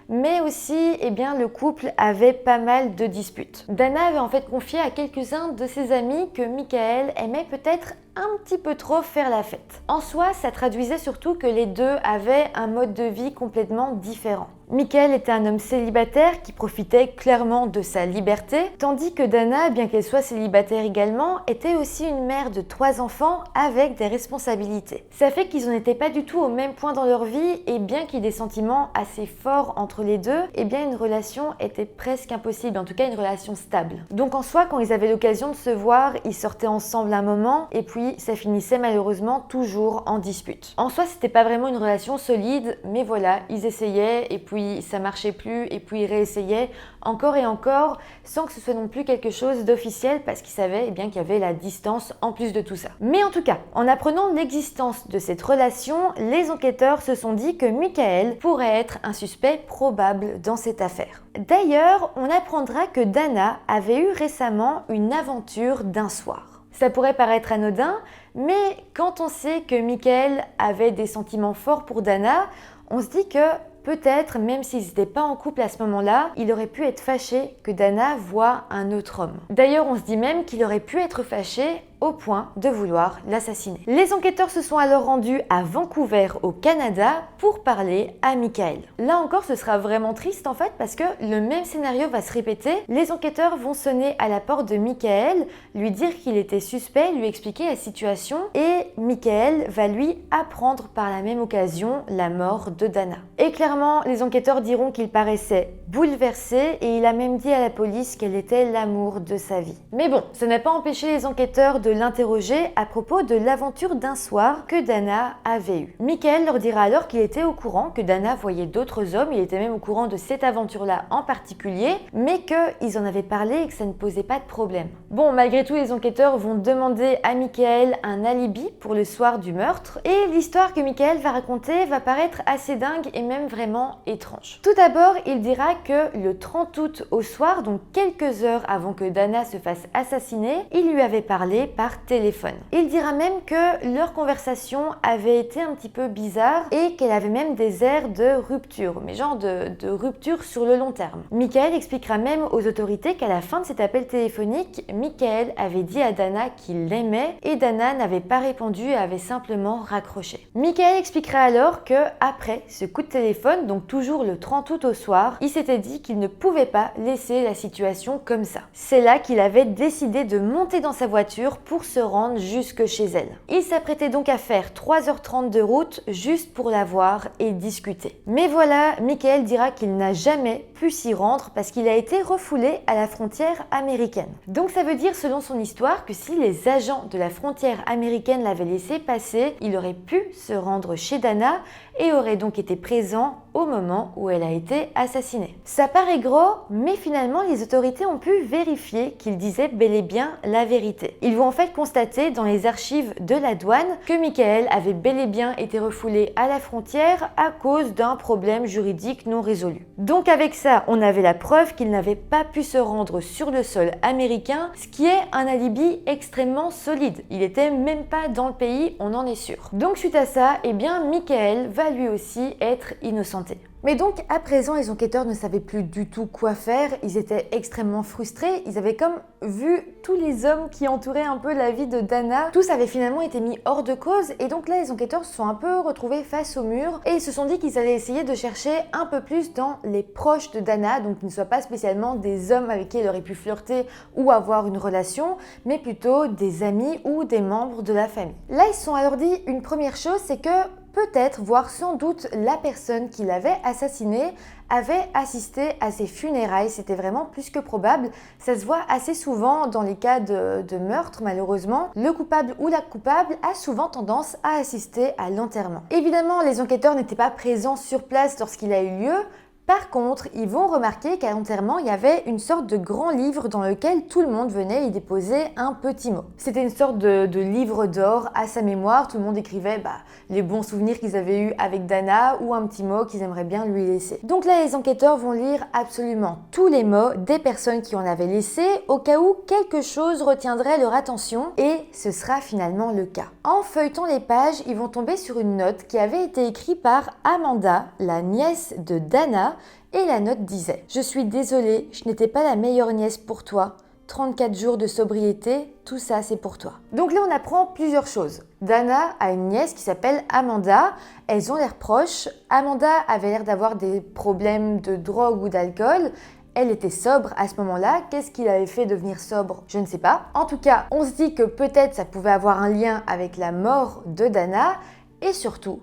mais aussi, le couple avait pas mal de disputes. Dana avait en fait confié à quelques-uns de ses amis que Michael aimait peut-être un petit peu trop faire la fête. En soi, ça traduisait surtout que les deux avaient un mode de vie complètement différent. Michael était un homme célibataire qui profitait clairement de sa liberté, tandis que Dana, bien qu'elle soit célibataire également, était aussi une mère de 3 enfants avec des responsabilités. Ça fait qu'ils n'étaient pas du tout au même point dans leur vie et bien qu'il y ait des sentiments assez forts entre les deux, une relation était presque impossible, en tout cas une relation stable. Donc en soi, quand ils avaient l'occasion de se voir, ils sortaient ensemble un moment et puis puis ça finissait malheureusement toujours en dispute. En soi, c'était pas vraiment une relation solide, mais voilà, ils essayaient et puis ça marchait plus et puis ils réessayaient encore et encore sans que ce soit non plus quelque chose d'officiel parce qu'ils savaient bien qu'il y avait la distance en plus de tout ça. Mais en tout cas, en apprenant l'existence de cette relation, les enquêteurs se sont dit que Michael pourrait être un suspect probable dans cette affaire. D'ailleurs, on apprendra que Dana avait eu récemment une aventure d'un soir. Ça pourrait paraître anodin, mais quand on sait que Michael avait des sentiments forts pour Dana, on se dit que peut-être, même s'ils n'étaient pas en couple à ce moment-là, il aurait pu être fâché que Dana voie un autre homme. D'ailleurs, on se dit même qu'il aurait pu être fâché au point de vouloir l'assassiner. Les enquêteurs se sont alors rendus à Vancouver au Canada pour parler à Michael. Là encore, ce sera vraiment triste en fait parce que le même scénario va se répéter. Les enquêteurs vont sonner à la porte de Michael, lui dire qu'il était suspect, lui expliquer la situation et Michael va lui apprendre par la même occasion la mort de Dana. Et clairement, les enquêteurs diront qu'il paraissait bouleversé et il a même dit à la police qu'elle était l'amour de sa vie. Mais bon, ça n'a pas empêché les enquêteurs de l'interroger à propos de l'aventure d'un soir que Dana avait eue. Michael leur dira alors qu'il était au courant que Dana voyait d'autres hommes, il était même au courant de cette aventure-là en particulier, mais qu'ils en avaient parlé et que ça ne posait pas de problème. Bon, malgré tout, les enquêteurs vont demander à Michael un alibi pour le soir du meurtre, et l'histoire que Michael va raconter va paraître assez dingue et même vraiment étrange. Tout d'abord, il dira que le 30 août au soir, donc quelques heures avant que Dana se fasse assassiner, il lui avait parlé par téléphone. Il dira même que leur conversation avait été un petit peu bizarre et qu'elle avait même des airs de rupture, mais genre de rupture sur le long terme. Michael expliquera même aux autorités qu'à la fin de cet appel téléphonique, Michael avait dit à Dana qu'il l'aimait et Dana n'avait pas répondu et avait simplement raccroché. Michael expliquera alors que après ce coup de téléphone, donc toujours le 30 août au soir, il s'était dit qu'il ne pouvait pas laisser la situation comme ça. C'est là qu'il avait décidé de monter dans sa voiture pour se rendre jusque chez elle. Il s'apprêtait donc à faire 3h30 de route juste pour la voir et discuter. Mais voilà, Michael dira qu'il n'a jamais pu s'y rendre parce qu'il a été refoulé à la frontière américaine. Donc ça veut dire, selon son histoire, que si les agents de la frontière américaine l'avaient laissé passer, il aurait pu se rendre chez Dana et aurait donc été présent au moment où elle a été assassinée. Ça paraît gros, mais finalement les autorités ont pu vérifier qu'il disait bel et bien la vérité. Ils vont en fait constater dans les archives de la douane que Michael avait bel et bien été refoulé à la frontière à cause d'un problème juridique non résolu. Donc avec ça, on avait la preuve qu'il n'avait pas pu se rendre sur le sol américain, ce qui est un alibi extrêmement solide. Il était même pas dans le pays, on en est sûr. Donc suite à ça, eh bien Michael va lui aussi être innocenté. Mais donc, à présent, les enquêteurs ne savaient plus du tout quoi faire, ils étaient extrêmement frustrés, ils avaient comme vu tous les hommes qui entouraient un peu la vie de Dana, tous avaient finalement été mis hors de cause, et donc là, les enquêteurs se sont un peu retrouvés face au mur, et ils se sont dit qu'ils allaient essayer de chercher un peu plus dans les proches de Dana, donc qui ne soient pas spécialement des hommes avec qui elle aurait pu flirter ou avoir une relation, mais plutôt des amis ou des membres de la famille. Là, ils se sont alors dit une première chose, c'est que peut-être, voire sans doute, la personne qui l'avait assassiné avait assisté à ses funérailles. C'était vraiment plus que probable. Ça se voit assez souvent dans les cas de meurtre, malheureusement. Le coupable ou la coupable a souvent tendance à assister à l'enterrement. Évidemment, les enquêteurs n'étaient pas présents sur place lorsqu'il a eu lieu. Par contre, ils vont remarquer qu'à l'enterrement, il y avait une sorte de grand livre dans lequel tout le monde venait y déposer un petit mot. C'était une sorte de livre d'or à sa mémoire. Tout le monde écrivait les bons souvenirs qu'ils avaient eus avec Dana ou un petit mot qu'ils aimeraient bien lui laisser. Donc là, les enquêteurs vont lire absolument tous les mots des personnes qui en avaient laissé au cas où quelque chose retiendrait leur attention, et ce sera finalement le cas. En feuilletant les pages, ils vont tomber sur une note qui avait été écrite par Amanda, la nièce de Dana, et la note disait « Je suis désolée, je n'étais pas la meilleure nièce pour toi. 34 jours de sobriété, tout ça c'est pour toi. » Donc là on apprend plusieurs choses. Dana a une nièce qui s'appelle Amanda, elles ont l'air proches. Amanda avait l'air d'avoir des problèmes de drogue ou d'alcool. Elle était sobre à ce moment-là. Qu'est-ce qui l'avait fait devenir sobre? Je ne sais pas. En tout cas, on se dit que peut-être ça pouvait avoir un lien avec la mort de Dana. Et surtout,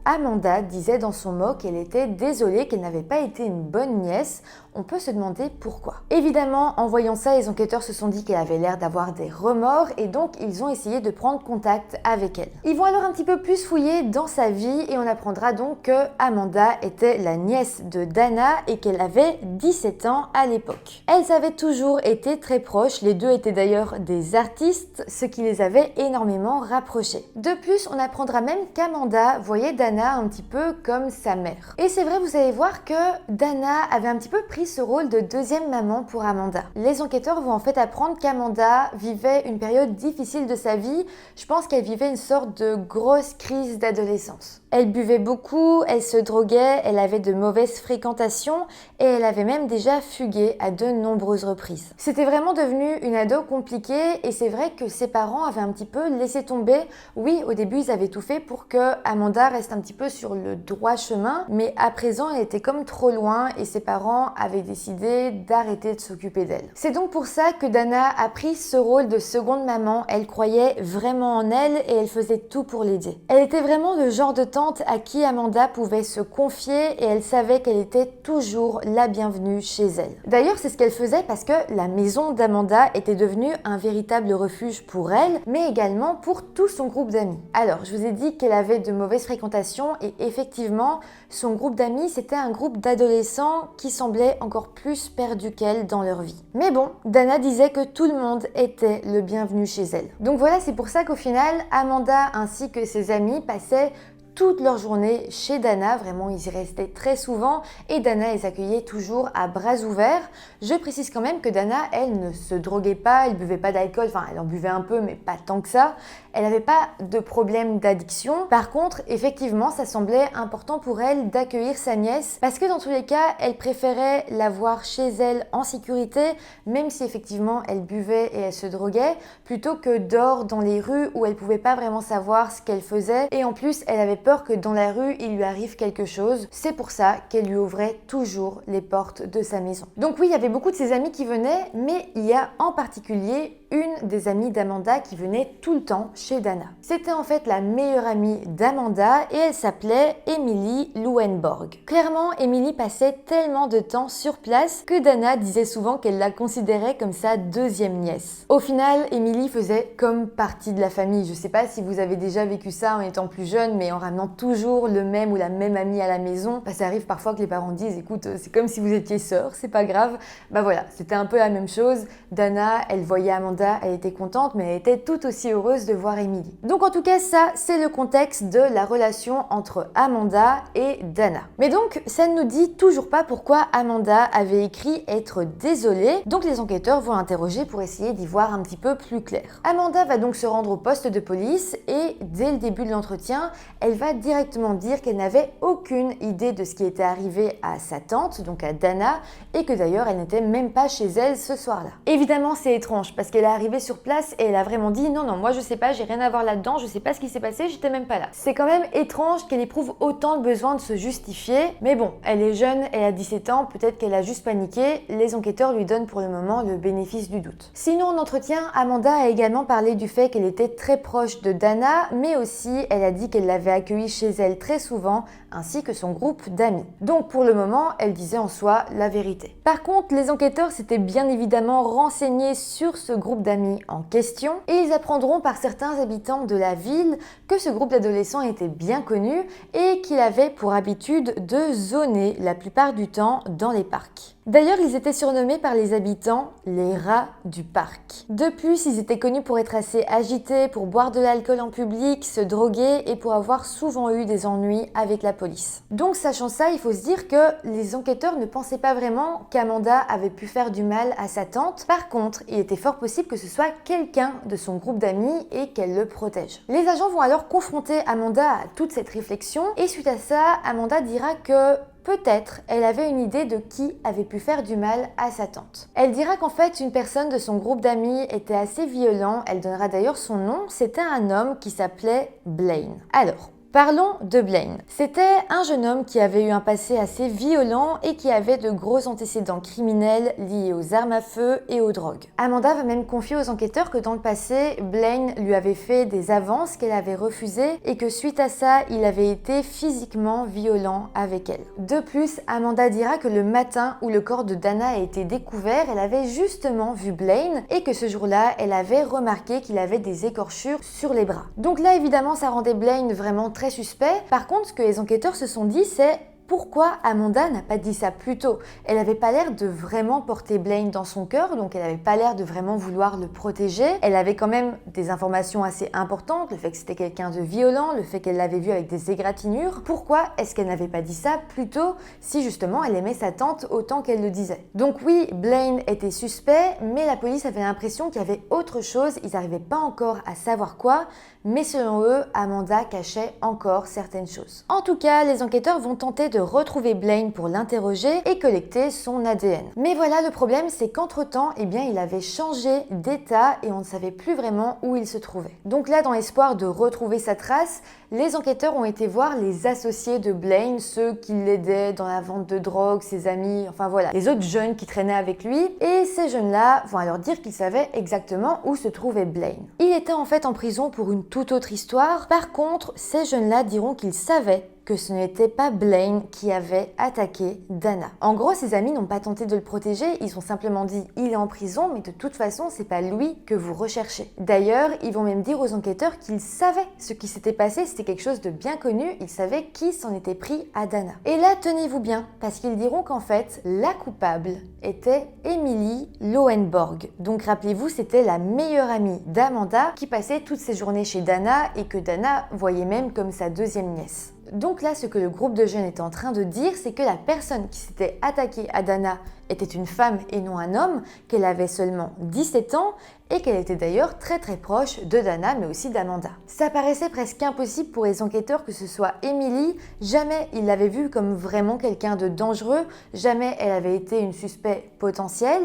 Amanda disait dans son mot qu'elle était désolée qu'elle n'avait pas été une bonne nièce. On peut se demander pourquoi. Évidemment, en voyant ça, les enquêteurs se sont dit qu'elle avait l'air d'avoir des remords et donc ils ont essayé de prendre contact avec elle. Ils vont alors un petit peu plus fouiller dans sa vie et on apprendra donc que Amanda était la nièce de Dana et qu'elle avait 17 ans à l'époque. Elles avaient toujours été très proches, les deux étaient d'ailleurs des artistes, ce qui les avait énormément rapprochés. De plus, on apprendra même qu'Amanda voyait Dana un petit peu comme sa mère. Et c'est vrai, vous allez voir que Dana avait un petit peu pris ce rôle de deuxième maman pour Amanda. Les enquêteurs vont en fait apprendre qu'Amanda vivait une période difficile de sa vie. Je pense qu'elle vivait une sorte de grosse crise d'adolescence. Elle buvait beaucoup, elle se droguait, elle avait de mauvaises fréquentations et elle avait même déjà fugué à de nombreuses reprises. C'était vraiment devenu une ado compliquée et c'est vrai que ses parents avaient un petit peu laissé tomber. Oui, au début, ils avaient tout fait pour que Amanda reste un petit peu sur le droit chemin, mais à présent, elle était comme trop loin et ses parents avaient décidé d'arrêter de s'occuper d'elle. C'est donc pour ça que Dana a pris ce rôle de seconde maman. Elle croyait vraiment en elle et elle faisait tout pour l'aider. Elle était vraiment le genre de tante à qui Amanda pouvait se confier et elle savait qu'elle était toujours la bienvenue chez elle. D'ailleurs, c'est ce qu'elle faisait parce que la maison d'Amanda était devenue un véritable refuge pour elle, mais également pour tout son groupe d'amis. Alors, je vous ai dit qu'elle avait de mauvaises fréquentations et effectivement, son groupe d'amis, c'était un groupe d'adolescents qui semblaient encore plus perdus qu'elle dans leur vie. Mais bon, Dana disait que tout le monde était le bienvenu chez elle. Donc voilà, c'est pour ça qu'au final, Amanda ainsi que ses amis passaient toute leur journée chez Dana, vraiment ils y restaient très souvent et Dana les accueillait toujours à bras ouverts. Je précise quand même que Dana, elle ne se droguait pas, elle buvait pas d'alcool, enfin elle en buvait un peu mais pas tant que ça. Elle n'avait pas de problème d'addiction. Par contre, effectivement, ça semblait important pour elle d'accueillir sa nièce parce que dans tous les cas, elle préférait la voir chez elle en sécurité, même si effectivement elle buvait et elle se droguait, plutôt que dehors dans les rues où elle pouvait pas vraiment savoir ce qu'elle faisait et en plus elle avait peur que dans la rue il lui arrive quelque chose. C'est pour ça qu'elle lui ouvrait toujours les portes de sa maison. Donc oui, il y avait beaucoup de ses amis qui venaient, mais il y a en particulier une des amies d'Amanda qui venait tout le temps chez Dana. C'était en fait la meilleure amie d'Amanda et elle s'appelait Emily Louwenborg. Clairement, Emily passait tellement de temps sur place que Dana disait souvent qu'elle la considérait comme sa deuxième nièce. Au final, Emily faisait comme partie de la famille. Je sais pas si vous avez déjà vécu ça en étant plus jeune, mais en ramenant toujours le même ou la même amie à la maison, ça arrive parfois que les parents disent écoute, c'est comme si vous étiez sœurs, c'est pas grave. Voilà, c'était un peu la même chose. Dana, elle voyait Amanda, elle était contente, mais elle était tout aussi heureuse de voir Emily. Donc en tout cas, ça, c'est le contexte de la relation entre Amanda et Dana. Mais donc, ça ne nous dit toujours pas pourquoi Amanda avait écrit être désolée, donc les enquêteurs vont interroger pour essayer d'y voir un petit peu plus clair. Amanda va donc se rendre au poste de police et dès le début de l'entretien, elle va directement dire qu'elle n'avait aucune idée de ce qui était arrivé à sa tante, donc à Dana, et que d'ailleurs elle n'était même pas chez elle ce soir-là. Évidemment, c'est étrange parce qu'elle est arrivée sur place et elle a vraiment dit non, moi je sais pas, j'ai rien à voir là-dedans, je sais pas ce qui s'est passé, j'étais même pas là. C'est quand même étrange qu'elle éprouve autant le besoin de se justifier, mais bon, elle est jeune, elle a 17 ans, peut-être qu'elle a juste paniqué, les enquêteurs lui donnent pour le moment le bénéfice du doute. Sinon, en entretien, Amanda a également parlé du fait qu'elle était très proche de Dana, mais aussi elle a dit qu'elle l'avait accueillie chez elle très souvent, ainsi que son groupe d'amis. Donc pour le moment, elle disait en soi la vérité. Par contre, les enquêteurs s'étaient bien évidemment renseignés sur ce groupe d'amis en question et ils apprendront par certains habitants de la ville que ce groupe d'adolescents était bien connu et qu'il avait pour habitude de zoner la plupart du temps dans les parcs. D'ailleurs, ils étaient surnommés par les habitants les rats du parc. De plus, ils étaient connus pour être assez agités, pour boire de l'alcool en public, se droguer et pour avoir souvent eu des ennuis avec la police. Donc, sachant ça, il faut se dire que les enquêteurs ne pensaient pas vraiment qu'Amanda avait pu faire du mal à sa tante. Par contre, il était fort possible que ce soit quelqu'un de son groupe d'amis et qu'elle le protège. Les agents vont alors confronter Amanda à toute cette réflexion et suite à ça, Amanda dira que peut-être elle avait une idée de qui avait pu faire du mal à sa tante. Elle dira qu'en fait une personne de son groupe d'amis était assez violent, elle donnera d'ailleurs son nom, c'était un homme qui s'appelait Blaine. Alors, Parlons de Blaine. C'était un jeune homme qui avait eu un passé assez violent et qui avait de gros antécédents criminels liés aux armes à feu et aux drogues. Amanda va même confier aux enquêteurs que dans le passé, Blaine lui avait fait des avances qu'elle avait refusées et que suite à ça, il avait été physiquement violent avec elle. De plus, Amanda dira que le matin où le corps de Dana a été découvert, elle avait justement vu Blaine et que ce jour-là, elle avait remarqué qu'il avait des écorchures sur les bras. Donc là, évidemment, ça rendait Blaine vraiment très suspect. Par contre, ce que les enquêteurs se sont dit, c'est pourquoi Amanda n'a pas dit ça plus tôt? Elle n'avait pas l'air de vraiment porter Blaine dans son cœur, donc elle n'avait pas l'air de vraiment vouloir le protéger. Elle avait quand même des informations assez importantes, le fait que c'était quelqu'un de violent, le fait qu'elle l'avait vu avec des égratignures. Pourquoi est-ce qu'elle n'avait pas dit ça plus tôt si justement elle aimait sa tante autant qu'elle le disait? Donc oui, Blaine était suspect, mais la police avait l'impression qu'il y avait autre chose, ils n'arrivaient pas encore à savoir quoi, mais selon eux, Amanda cachait encore certaines choses. En tout cas, les enquêteurs vont tenter de retrouver Blaine pour l'interroger et collecter son ADN. Mais voilà, le problème, c'est qu'entre-temps, il avait changé d'état et on ne savait plus vraiment où il se trouvait. Donc là, dans l'espoir de retrouver sa trace, les enquêteurs ont été voir les associés de Blaine, ceux qui l'aidaient dans la vente de drogue, ses amis, enfin voilà, les autres jeunes qui traînaient avec lui. Et ces jeunes-là vont alors dire qu'ils savaient exactement où se trouvait Blaine. Il était en fait en prison pour une toute autre histoire. Par contre, ces jeunes-là diront qu'ils savaient que ce n'était pas Blaine qui avait attaqué Dana. En gros, ses amis n'ont pas tenté de le protéger, ils ont simplement dit « il est en prison, mais de toute façon, c'est pas lui que vous recherchez ». D'ailleurs, ils vont même dire aux enquêteurs qu'ils savaient ce qui s'était passé, c'était quelque chose de bien connu, ils savaient qui s'en était pris à Dana. Et là, tenez-vous bien, parce qu'ils diront qu'en fait, la coupable était Emily Lowenborg. Donc rappelez-vous, c'était la meilleure amie d'Amanda qui passait toutes ses journées chez Dana et que Dana voyait même comme sa deuxième nièce. Donc là, ce que le groupe de jeunes était en train de dire, c'est que la personne qui s'était attaquée à Dana était une femme et non un homme, qu'elle avait seulement 17 ans et qu'elle était d'ailleurs très proche de Dana mais aussi d'Amanda. Ça paraissait presque impossible pour les enquêteurs que ce soit Emily, jamais ils l'avaient vue comme vraiment quelqu'un de dangereux, jamais elle avait été une suspect potentielle.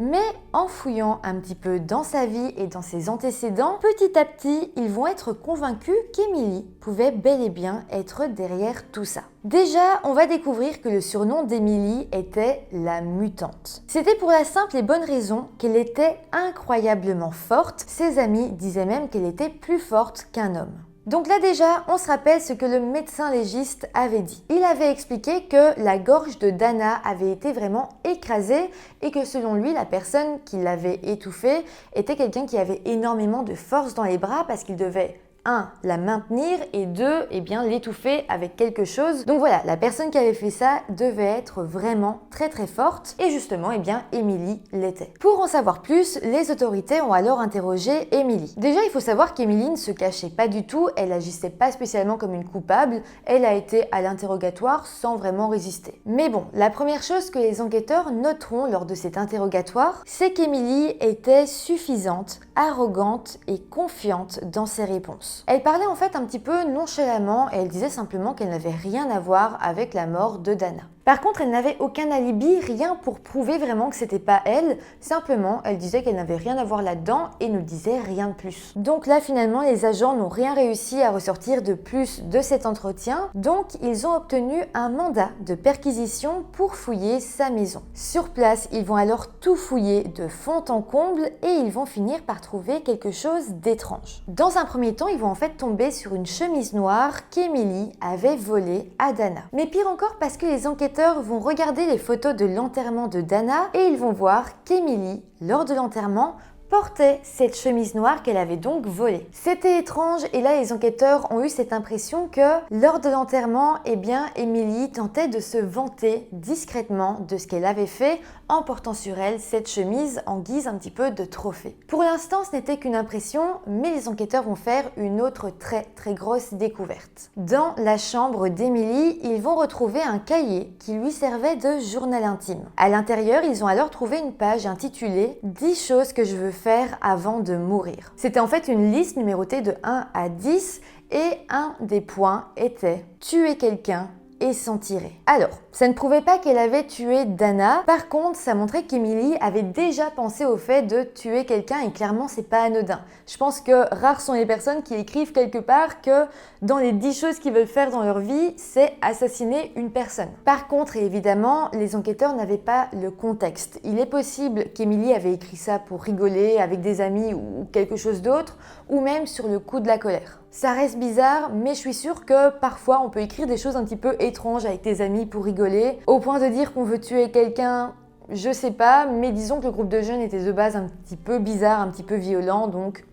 Mais en fouillant un petit peu dans sa vie et dans ses antécédents, petit à petit, ils vont être convaincus qu'Emily pouvait bel et bien être derrière tout ça. Déjà, on va découvrir que le surnom d'Emily était la mutante. C'était pour la simple et bonne raison qu'elle était incroyablement forte. Ses amis disaient même qu'elle était plus forte qu'un homme. Donc là déjà, on se rappelle ce que le médecin légiste avait dit. Il avait expliqué que la gorge de Dana avait été vraiment écrasée et que selon lui, la personne qui l'avait étouffée était quelqu'un qui avait énormément de force dans les bras parce qu'il devait 1. La maintenir et 2. L'étouffer avec quelque chose. Donc voilà, la personne qui avait fait ça devait être vraiment très forte et justement, Emily l'était. Pour en savoir plus, les autorités ont alors interrogé Emily. Déjà, il faut savoir qu'Emily ne se cachait pas du tout, elle agissait pas spécialement comme une coupable, elle a été à l'interrogatoire sans vraiment résister. Mais bon, la première chose que les enquêteurs noteront lors de cet interrogatoire, c'est qu'Emily était suffisante, arrogante et confiante dans ses réponses. Elle parlait en fait un petit peu nonchalamment et elle disait simplement qu'elle n'avait rien à voir avec la mort de Dana. Par contre, elle n'avait aucun alibi, rien pour prouver vraiment que c'était pas elle. Simplement, elle disait qu'elle n'avait rien à voir là-dedans et ne disait rien de plus. Donc là, finalement, les agents n'ont rien réussi à ressortir de plus de cet entretien. Donc, ils ont obtenu un mandat de perquisition pour fouiller sa maison. Sur place, ils vont alors tout fouiller de fond en comble et ils vont finir par trouver quelque chose d'étrange. Dans un premier temps, ils vont en fait tomber sur une chemise noire qu'Emily avait volée à Dana. Mais pire encore parce que les enquêteurs vont regarder les photos de l'enterrement de Dana et ils vont voir qu'Emily, lors de l'enterrement, portait cette chemise noire qu'elle avait donc volée. C'était étrange et là les enquêteurs ont eu cette impression que lors de l'enterrement, Emily tentait de se vanter discrètement de ce qu'elle avait fait en portant sur elle cette chemise en guise un petit peu de trophée. Pour l'instant, ce n'était qu'une impression, mais les enquêteurs vont faire une autre très grosse découverte. Dans la chambre d'Emily, ils vont retrouver un cahier qui lui servait de journal intime. À l'intérieur, ils ont alors trouvé une page intitulée « 10 choses que je veux faire avant de mourir ». C'était en fait une liste numérotée de 1 à 10 et un des points était « tuer quelqu'un » et s'en tirer. Alors, Ça ne prouvait pas qu'elle avait tué Dana. Par contre, ça montrait qu'Emily avait déjà pensé au fait de tuer quelqu'un et clairement, c'est pas anodin. Je pense que rares sont les personnes qui écrivent quelque part que dans les 10 choses qu'ils veulent faire dans leur vie, c'est assassiner une personne. Par contre, et évidemment, les enquêteurs n'avaient pas le contexte. Il est possible qu'Emily avait écrit ça pour rigoler avec des amis ou quelque chose d'autre, ou même sur le coup de la colère. Ça reste bizarre, mais je suis sûre que parfois on peut écrire des choses un petit peu étranges avec des amis pour rigoler, au point de dire qu'on veut tuer quelqu'un. Je sais pas, mais disons que le groupe de jeunes était de base un petit peu bizarre, un petit peu violent, donc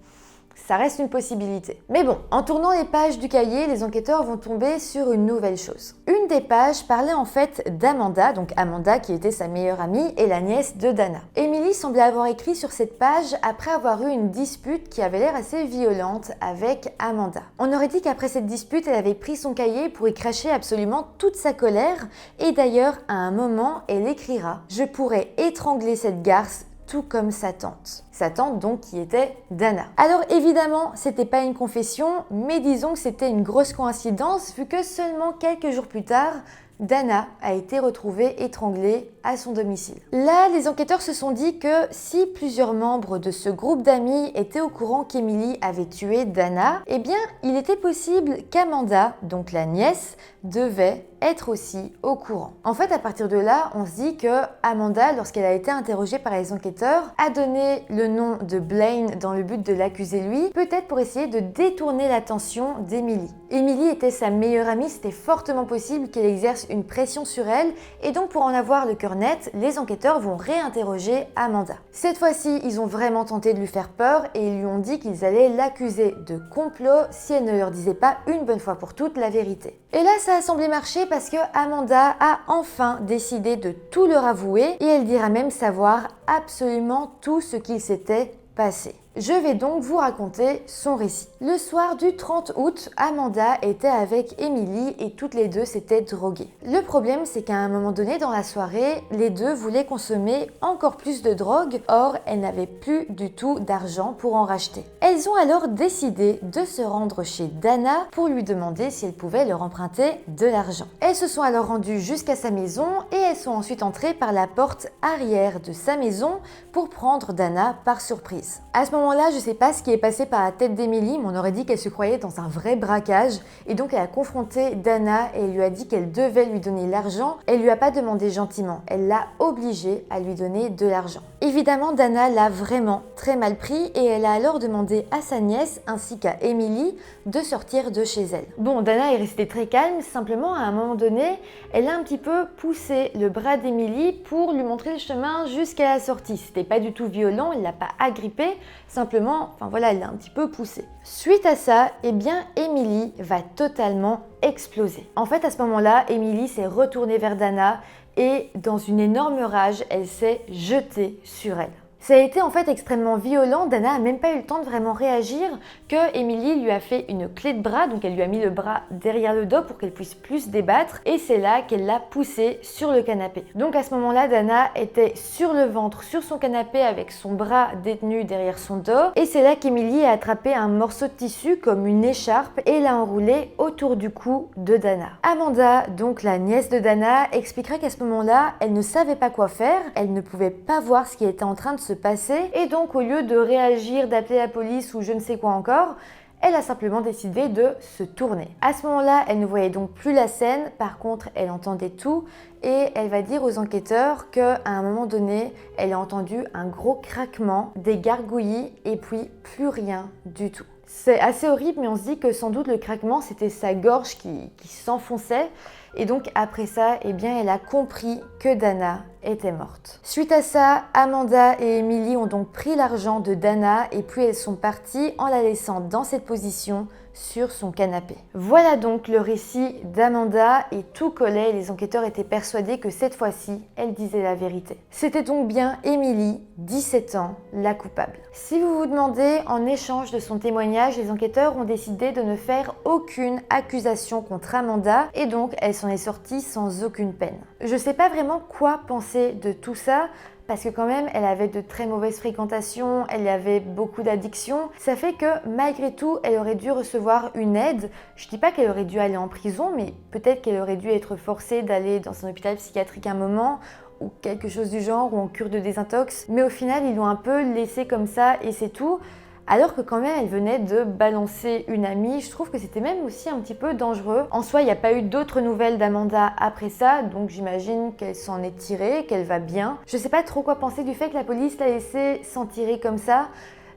ça reste une possibilité. Mais bon, en tournant les pages du cahier, les enquêteurs vont tomber sur une nouvelle chose. Une des pages parlait en fait d'Amanda, donc Amanda qui était sa meilleure amie et la nièce de Dana. Emily semblait avoir écrit sur cette page après avoir eu une dispute qui avait l'air assez violente avec Amanda. On aurait dit qu'après cette dispute, elle avait pris son cahier pour y cracher absolument toute sa colère et d'ailleurs, à un moment, elle écrira « Je pourrais étrangler cette garce tout comme sa tante. » Sa tante donc qui était Dana. Alors évidemment, c'était pas une confession, mais disons que c'était une grosse coïncidence vu que seulement quelques jours plus tard, Dana a été retrouvée étranglée à son domicile. Là, les enquêteurs se sont dit que si plusieurs membres de ce groupe d'amis étaient au courant qu'Emily avait tué Dana, eh bien, il était possible qu'Amanda, donc la nièce, devait être aussi au courant. En fait, à partir de là, on se dit que Amanda, lorsqu'elle a été interrogée par les enquêteurs, a donné le nom de Blaine dans le but de l'accuser lui, peut-être pour essayer de détourner l'attention d'Emily. Emily était sa meilleure amie, c'était fortement possible qu'elle exerce une pression sur elle, et donc pour en avoir le cœur net, les enquêteurs vont réinterroger Amanda. Cette fois-ci, ils ont vraiment tenté de lui faire peur et ils lui ont dit qu'ils allaient l'accuser de complot si elle ne leur disait pas une bonne fois pour toutes la vérité. Et là, ça a semblé marcher parce que Amanda a enfin décidé de tout leur avouer et elle dira même savoir absolument tout ce qu'il s'était passé. Je vais donc vous raconter son récit. Le soir du 30 août, Amanda était avec Emily et toutes les deux s'étaient droguées. Le problème, c'est qu'à un moment donné dans la soirée, les deux voulaient consommer encore plus de drogue, or elles n'avaient plus du tout d'argent pour en racheter. Elles ont alors décidé de se rendre chez Dana pour lui demander si elle pouvait leur emprunter de l'argent. Elles se sont alors rendues jusqu'à sa maison et elles sont ensuite entrées par la porte arrière de sa maison pour prendre Dana par surprise. À ce moment-là, je ne sais pas ce qui est passé par la tête d'Emily, mais on aurait dit qu'elle se croyait dans un vrai braquage. Et donc, elle a confronté Dana et elle lui a dit qu'elle devait lui donner l'argent. Elle lui a pas demandé gentiment, elle l'a obligée à lui donner de l'argent. Évidemment, Dana l'a vraiment très mal pris et elle a alors demandé à sa nièce ainsi qu'à Emily de sortir de chez elle. Bon, Dana est restée très calme, simplement à un moment donné, elle a un petit peu poussé le bras d'Emily pour lui montrer le chemin jusqu'à la sortie. C'était pas du tout violent, elle l'a pas agrippée, simplement, enfin voilà, elle l'a un petit peu poussée. Suite à ça, eh bien, Emily va totalement exploser. En fait, à ce moment-là, Emily s'est retournée vers Dana et dans une énorme rage, elle s'est jetée sur elle. Ça a été en fait extrêmement violent, Dana n'a même pas eu le temps de vraiment réagir que Emily lui a fait une clé de bras, donc elle lui a mis le bras derrière le dos pour qu'elle puisse plus se débattre et c'est là qu'elle l'a poussée sur le canapé. Donc à ce moment-là, Dana était sur le ventre, sur son canapé avec son bras détenu derrière son dos et c'est là qu'Emily a attrapé un morceau de tissu comme une écharpe et l'a enroulé autour du cou de Dana. Amanda, donc la nièce de Dana, expliquera qu'à ce moment-là, elle ne savait pas quoi faire, elle ne pouvait pas voir ce qui était en train de se passer et donc au lieu de réagir, d'appeler la police ou je ne sais quoi encore, elle a simplement décidé de se tourner. À ce moment-là, elle ne voyait donc plus la scène, par contre elle entendait tout et elle va dire aux enquêteurs qu'à un moment donné, elle a entendu un gros craquement, des gargouillis et puis plus rien du tout. C'est assez horrible mais on se dit que sans doute le craquement c'était sa gorge qui s'enfonçait et donc après ça, eh bien, elle a compris que Dana était morte. Suite à ça, Amanda et Emily ont donc pris l'argent de Dana et puis elles sont parties en la laissant dans cette position sur son canapé. Voilà donc le récit d'Amanda et tout collait, les enquêteurs étaient persuadés que cette fois-ci, elle disait la vérité. C'était donc bien Emily, 17 ans, la coupable. Si vous vous demandez, en échange de son témoignage, les enquêteurs ont décidé de ne faire aucune accusation contre Amanda et donc elle s'en est sortie sans aucune peine. Je sais pas vraiment quoi penser de tout ça parce que quand même, elle avait de très mauvaises fréquentations, elle avait beaucoup d'addictions. Ça fait que malgré tout, elle aurait dû recevoir une aide. Je dis pas qu'elle aurait dû aller en prison, mais peut-être qu'elle aurait dû être forcée d'aller dans un hôpital psychiatrique un moment, ou quelque chose du genre, ou en cure de désintox. Mais au final, ils l'ont un peu laissée comme ça et c'est tout. Alors que quand même, elle venait de balancer une amie. Je trouve que c'était même aussi un petit peu dangereux. En soi, il n'y a pas eu d'autres nouvelles d'Amanda après ça, donc j'imagine qu'elle s'en est tirée, qu'elle va bien. Je sais pas trop quoi penser du fait que la police l'a laissée s'en tirer comme ça.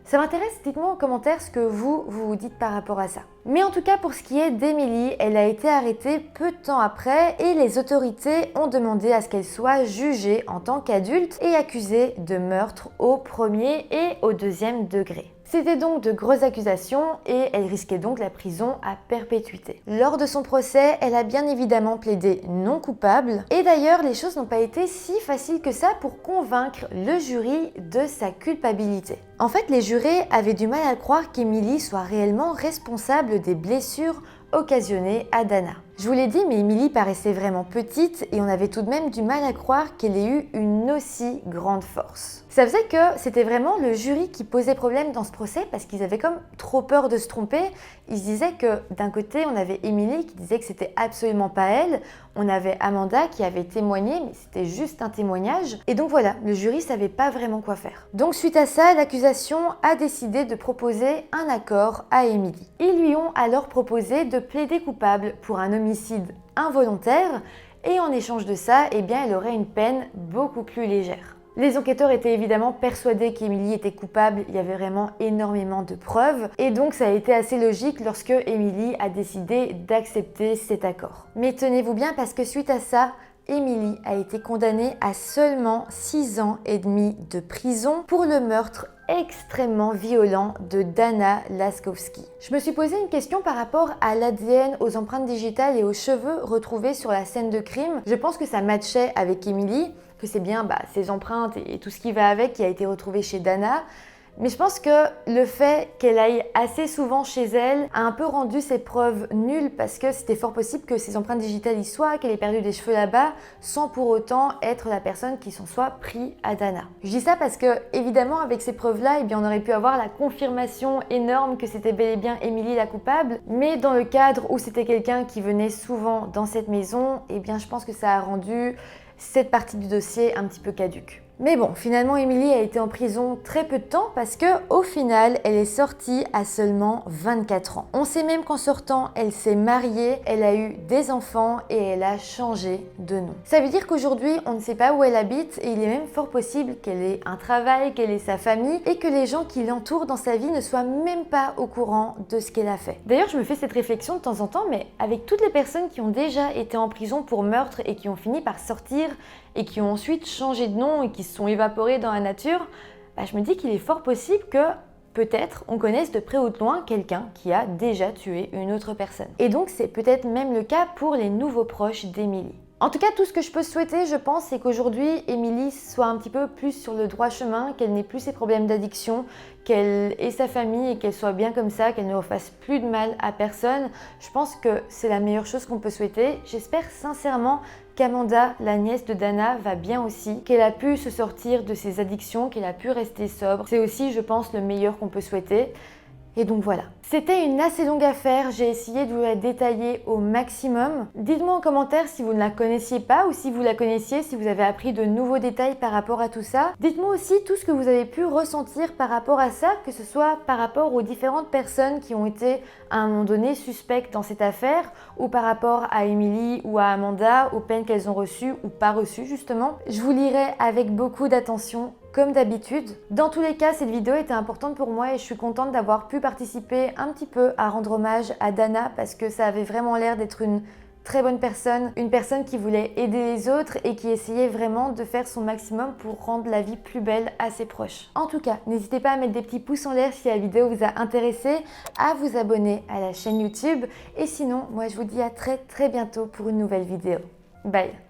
Ça m'intéresse, dites-moi en commentaire ce que vous dites par rapport à ça. Mais en tout cas, pour ce qui est d'Emily, elle a été arrêtée peu de temps après et les autorités ont demandé à ce qu'elle soit jugée en tant qu'adulte et accusée de meurtre au premier et au deuxième degré. C'était donc de grosses accusations et elle risquait donc la prison à perpétuité. Lors de son procès, elle a bien évidemment plaidé non coupable. Et d'ailleurs, les choses n'ont pas été si faciles que ça pour convaincre le jury de sa culpabilité. En fait, les jurés avaient du mal à croire qu'Emily soit réellement responsable des blessures occasionnées à Dana. Je vous l'ai dit, mais Emily paraissait vraiment petite et on avait tout de même du mal à croire qu'elle ait eu une aussi grande force. Ça faisait que c'était vraiment le jury qui posait problème dans ce procès parce qu'ils avaient comme trop peur de se tromper. Ils se disaient que d'un côté, on avait Emily qui disait que c'était absolument pas elle, on avait Amanda qui avait témoigné, mais c'était juste un témoignage. Et donc voilà, le jury savait pas vraiment quoi faire. Donc suite à ça, l'accusation a décidé de proposer un accord à Emily. Ils lui ont alors proposé de plaider coupable pour un homicide involontaire et en échange de ça, eh bien, elle aurait une peine beaucoup plus légère. Les enquêteurs étaient évidemment persuadés qu'Emily était coupable, il y avait vraiment énormément de preuves et donc ça a été assez logique lorsque Emily a décidé d'accepter cet accord. Mais tenez-vous bien parce que suite à ça, Emily a été condamnée à seulement 6 ans et demi de prison pour le meurtre extrêmement violent de Dana Laskowski. Je me suis posé une question par rapport à l'ADN, aux empreintes digitales et aux cheveux retrouvés sur la scène de crime. Je pense que ça matchait avec Emily, que c'est bien ses empreintes et tout ce qui va avec qui a été retrouvé chez Dana. Mais je pense que le fait qu'elle aille assez souvent chez elle a un peu rendu ses preuves nulles parce que c'était fort possible que ses empreintes digitales y soient, qu'elle ait perdu des cheveux là-bas sans pour autant être la personne qui s'en soit pris à Dana. Je dis ça parce que évidemment avec ces preuves-là, eh bien, on aurait pu avoir la confirmation énorme que c'était bel et bien Emily la coupable, mais dans le cadre où c'était quelqu'un qui venait souvent dans cette maison, eh bien je pense que ça a rendu cette partie du dossier un petit peu caduque. Mais bon, finalement, Emily a été en prison très peu de temps parce que, au final, elle est sortie à seulement 24 ans. On sait même qu'en sortant, elle s'est mariée, elle a eu des enfants et elle a changé de nom. Ça veut dire qu'aujourd'hui, on ne sait pas où elle habite et il est même fort possible qu'elle ait un travail, qu'elle ait sa famille et que les gens qui l'entourent dans sa vie ne soient même pas au courant de ce qu'elle a fait. D'ailleurs, je me fais cette réflexion de temps en temps, mais avec toutes les personnes qui ont déjà été en prison pour meurtre et qui ont fini par sortir et qui ont ensuite changé de nom et qui se sont évaporés dans la nature, je me dis qu'il est fort possible que peut-être on connaisse de près ou de loin quelqu'un qui a déjà tué une autre personne. Et donc c'est peut-être même le cas pour les nouveaux proches d'Emily. En tout cas, tout ce que je peux souhaiter, je pense, c'est qu'aujourd'hui, Emily soit un petit peu plus sur le droit chemin, qu'elle n'ait plus ses problèmes d'addiction, qu'elle ait sa famille et qu'elle soit bien comme ça, qu'elle ne refasse plus de mal à personne. Je pense que c'est la meilleure chose qu'on peut souhaiter. J'espère sincèrement qu'Amanda, la nièce de Dana, va bien aussi, qu'elle a pu se sortir de ses addictions, qu'elle a pu rester sobre. C'est aussi, je pense, le meilleur qu'on peut souhaiter. Et donc voilà. C'était une assez longue affaire, j'ai essayé de vous la détailler au maximum. Dites-moi en commentaire si vous ne la connaissiez pas ou si vous la connaissiez, si vous avez appris de nouveaux détails par rapport à tout ça. Dites-moi aussi tout ce que vous avez pu ressentir par rapport à ça, que ce soit par rapport aux différentes personnes qui ont été à un moment donné suspectes dans cette affaire ou par rapport à Emily ou à Amanda, aux peines qu'elles ont reçues ou pas reçues justement. Je vous lirai avec beaucoup d'attention comme d'habitude. Dans tous les cas, cette vidéo était importante pour moi et je suis contente d'avoir pu participer un petit peu à rendre hommage à Dana parce que ça avait vraiment l'air d'être une très bonne personne, une personne qui voulait aider les autres et qui essayait vraiment de faire son maximum pour rendre la vie plus belle à ses proches. En tout cas, n'hésitez pas à mettre des petits pouces en l'air si la vidéo vous a intéressé, à vous abonner à la chaîne YouTube et sinon, moi je vous dis à très bientôt pour une nouvelle vidéo. Bye!